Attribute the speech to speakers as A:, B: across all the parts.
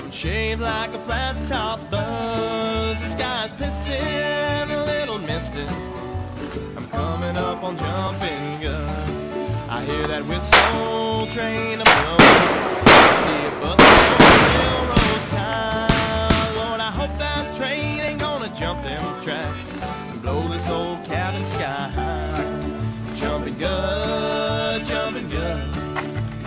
A: Shaved like a flat top buzz. The sky's pissing, a little misty. I'm coming up on jumping gun. I hear that whistle train a blowing. I see it busting on railroad ties. Lord, I hope that train ain't gonna jump them tracks and blow this old cabin sky high. Jumping good, jumping good.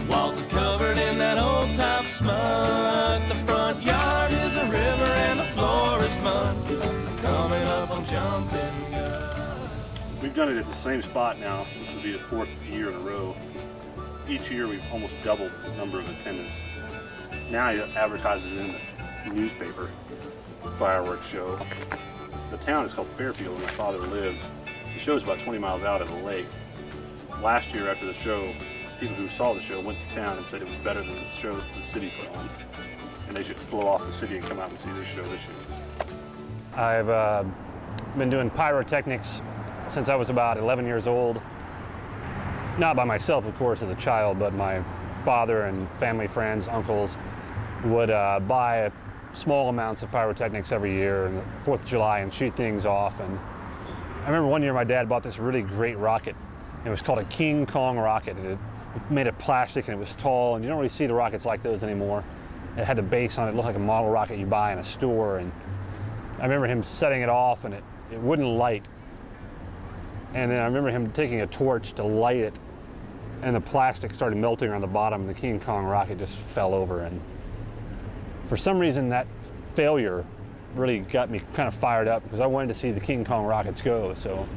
A: Walls is covered in that old top smut. The front yard is a river and the floor is mud. I'm coming up on jumping gun.
B: We've done it at the same spot now. This will be the 4th year in a row. Each year we've almost doubled the number of attendants. Now he advertises in the newspaper, fireworks show. The town is called Fairfield where my father lives. The show is about 20 miles out of the lake. Last year after the show, people who saw the show went to town and said it was better than the show the city put on, and they should blow off the city and come out and see this show this year.
C: I've been doing pyrotechnics since I was about 11 years old. Not by myself, of course, as a child, but my father and family friends, uncles, would buy small amounts of pyrotechnics every year on the 4th of July and shoot things off. And I remember one year my dad bought this really great rocket. It was called a King Kong rocket. It made of plastic and it was tall, and you don't really see the rockets like those anymore. It had the base on it. It looked like a model rocket you buy in a store, and I remember him setting it off and it wouldn't light. And then I remember him taking a torch to light it, and the plastic started melting around the bottom, and the King Kong rocket just fell over. And for some reason that failure really got me kind of fired up because I wanted to see the King Kong rockets go. So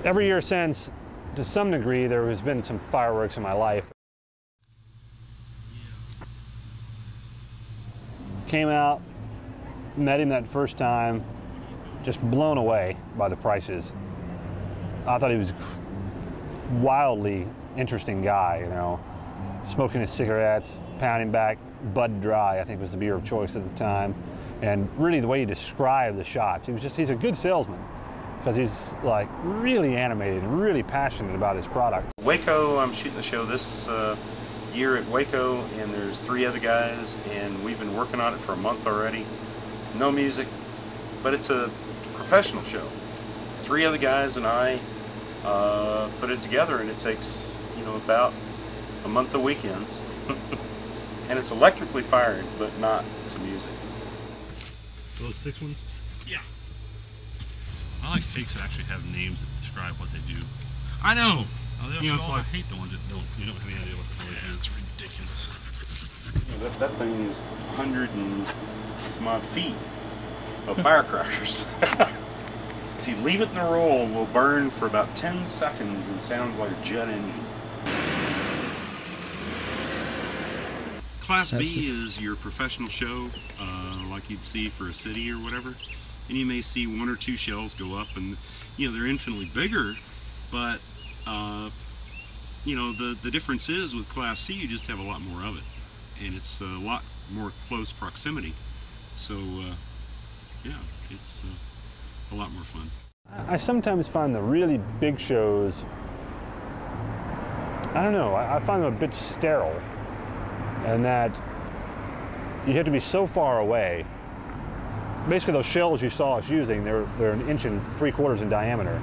C: every year since, to some degree, there has been some fireworks in my life. Came out, met him that first time, just blown away by the prices. I thought he was a wildly interesting guy, you know, smoking his cigarettes, pounding back Bud Dry, I think was the beer of choice at the time, and really the way he described the shots. He's a good salesman, because he's like really animated and really passionate about his product.
B: Waco, I'm shooting the show this year at Waco, and there's 3 other guys, and we've been working on it for a month already. No music, but it's a professional show. 3 other guys and I put it together, and it takes, you know, about a month of weekends. And it's electrically fired, but not to music.
D: Those 6 ones?
E: Yeah.
D: I like cakes that actually have names that describe what they do.
E: I know.
D: You know, it's like, I hate the ones that you don't have any idea what the hell they do.
E: It's ridiculous.
B: You know, that thing is 100 and some odd feet of firecrackers. If you leave it in the roll, it will burn for about 10 seconds and sounds like a jet engine.
E: Class B is your professional show, like you'd see for a city or whatever. And you may see 1 or 2 shells go up, and you know they're infinitely bigger, but you know the difference is with Class C you just have a lot more of it, and it's a lot more close proximity. So yeah, it's a lot more fun.
C: I sometimes find the really big shows, I don't know, I find them a bit sterile, and that you have to be so far away. Basically those shells you saw us using, they're 1 3/4 inches in diameter.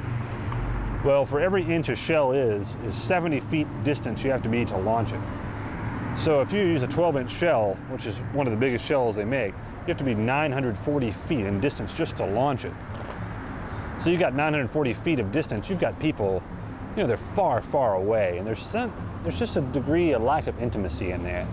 C: Well, for every inch a shell is 70 feet distance you have to be to launch it. So if you use a 12-inch shell, which is one of the biggest shells they make, you have to be 940 feet in distance just to launch it. So you got 940 feet of distance, you've got people, you know, they're far, far away, and there's just a degree, a lack of intimacy in there.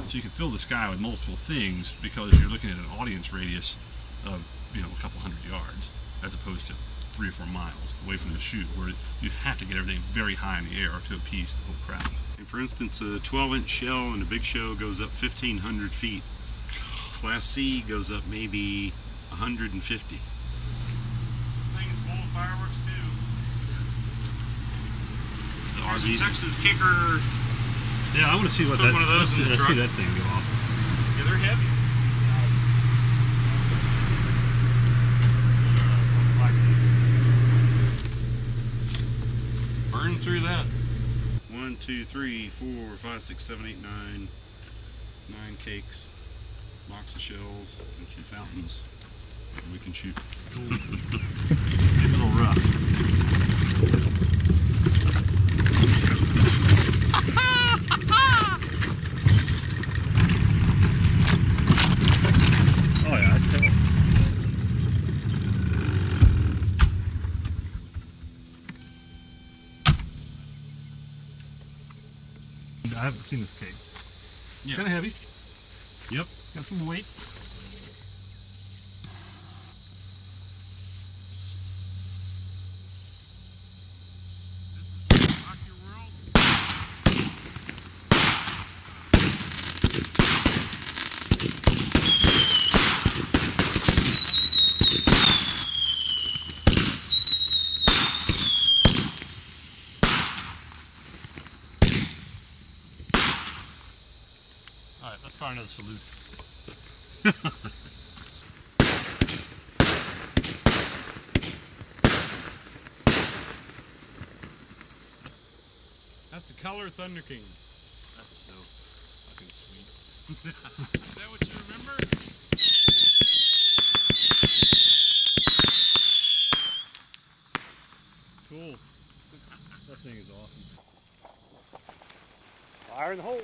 D: So you can fill the sky with multiple things because you're looking at an audience radius of, you know, a couple hundred yards, as opposed to 3 or 4 miles away from the chute, where you have to get everything very high in the air to appease the whole crowd.
E: And for instance, a 12-inch shell in a big show goes up 1,500 feet. Class C goes up maybe 150. This thing is full of fireworks too. The RV Texas Kicker.
D: Yeah, I want to see what that.
E: One of those in the truck.
D: See that thing go off.
E: Yeah, they're heavy. Burn through that. 1, 2, 3, 4, 5, 6, 7, 8, 9. 9 cakes, box of shells, and some fountains. And we can shoot.
D: It's a little rough. Oh yeah, that's cool. I haven't seen this cake.
E: Yeah.
D: Kind of heavy.
E: Yep.
D: Got some weight.
E: This is Rock Your World.
D: All right, let's fire another salute.
B: That's the color Thunder King.
D: That's so fucking sweet.
E: Is that what you remember?
D: Cool. That thing is awesome.
B: Fire in the hole.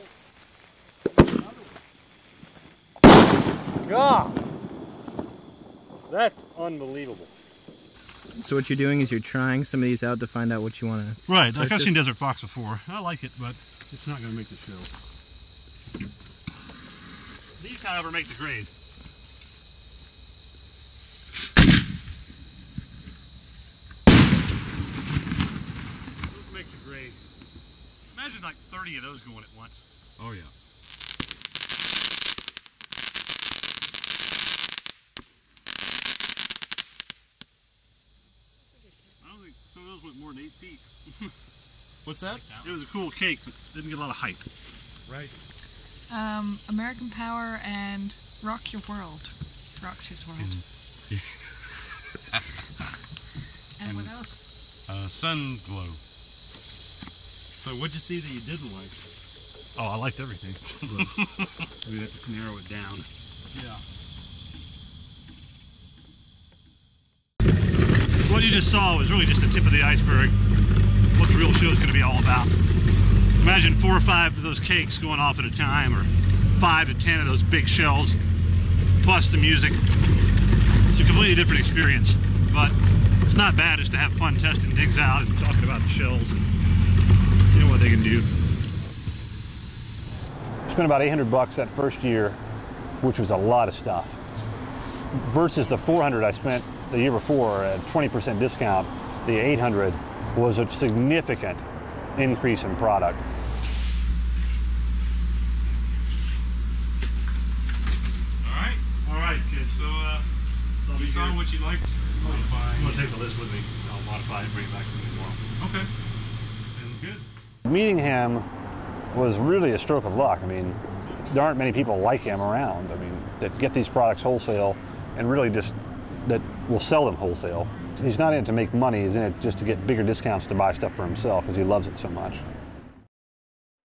B: God! That's unbelievable.
F: So what you're doing is you're trying some of these out to find out what you want to.
D: Right, like I've seen Desert Fox before. I like it, but it's not going to make the show. These, however, make the grade. Those make the grade. Imagine like 30 of those going at once.
E: Oh yeah.
D: I don't think some of those went more than 8 feet.
E: What's that?
D: It was a cool cake, but didn't get a lot of height.
E: Right.
G: American Power and Rock Your World. Rocked His World. And what else?
E: Sun Glow.
D: So what'd you see that you didn't like? Oh, I liked everything. We have to narrow it down.
E: Yeah.
D: What you just saw was really just the tip of the iceberg. What the real show is going to be all about. Imagine 4 or 5 of those cakes going off at a time, or 5 to 10 of those big shells, plus the music. It's a completely different experience, but it's not bad just to have fun testing things out and talking about the shells and seeing what they can do.
C: Spent about $800 that first year, which was a lot of stuff. Versus the $400 I spent the year before at 20% discount, the $800 was a significant increase in product.
E: All right, kids. So, you saw what you liked. Modify.
D: I'm going to take the list with me. I'll modify it and bring it back to me tomorrow.
E: Okay. Sounds good.
C: Meeting him was really a stroke of luck. I mean, there aren't many people like him around. I mean, that get these products wholesale and really just that will sell them wholesale. He's not in it to make money, he's in it just to get bigger discounts to buy stuff for himself because he loves it so much.